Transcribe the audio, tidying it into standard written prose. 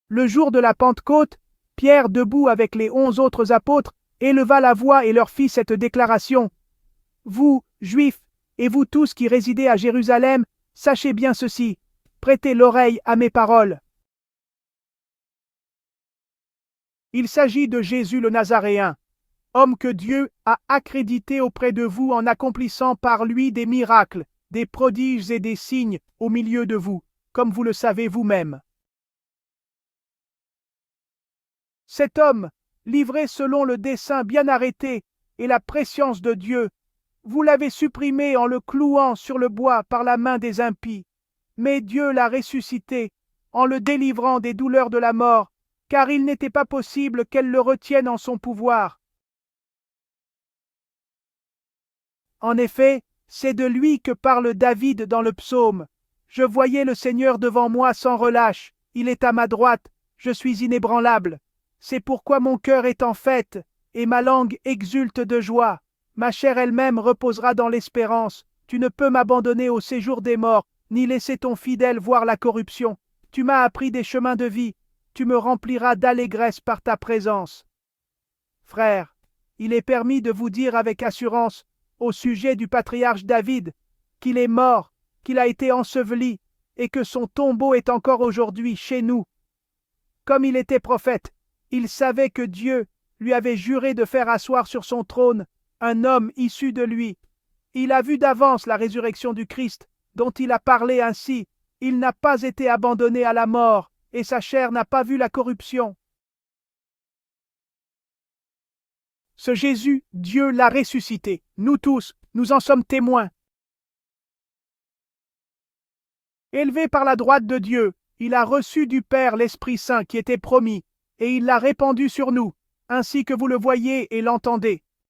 Le jour de la Pentecôte, Pierre, debout avec les 11 autres apôtres, éleva la voix et leur fit cette déclaration. « Vous, Juifs, et vous tous qui résidez à Jérusalem, sachez bien ceci, prêtez l'oreille à mes paroles. Il s'agit de Jésus le Nazaréen, homme que Dieu a accrédité auprès de vous en accomplissant par lui des miracles, des prodiges et des signes au milieu de vous, comme vous le savez vous-même. Cet homme, livré selon le dessein bien arrêté et la prescience de Dieu, vous l'avez supprimé en le clouant sur le bois par la main des impies, mais Dieu l'a ressuscité en le délivrant des douleurs de la mort, car il n'était pas possible qu'elle le retienne en son pouvoir. En effet, c'est de lui que parle David dans le psaume. « Je voyais le Seigneur devant moi sans relâche, il est à ma droite, je suis inébranlable. C'est pourquoi mon cœur est en fête, et ma langue exulte de joie. Ma chair elle-même reposera dans l'espérance. Tu ne peux m'abandonner au séjour des morts, ni laisser ton fidèle voir la corruption. Tu m'as appris des chemins de vie, tu me rempliras d'allégresse par ta présence. » Frères, il est permis de vous dire avec assurance, au sujet du patriarche David, qu'il est mort, qu'il a été enseveli, et que son tombeau est encore aujourd'hui chez nous. Comme il était prophète, il savait que Dieu lui avait juré de faire asseoir sur son trône un homme issu de lui. Il a vu d'avance la résurrection du Christ, dont il a parlé ainsi. Il n'a pas été abandonné à la mort, et sa chair n'a pas vu la corruption. Ce Jésus, Dieu l'a ressuscité. Nous tous, nous en sommes témoins. Élevé par la droite de Dieu, il a reçu du Père l'Esprit Saint qui était promis, et il l'a répandu sur nous, ainsi que vous le voyez et l'entendez.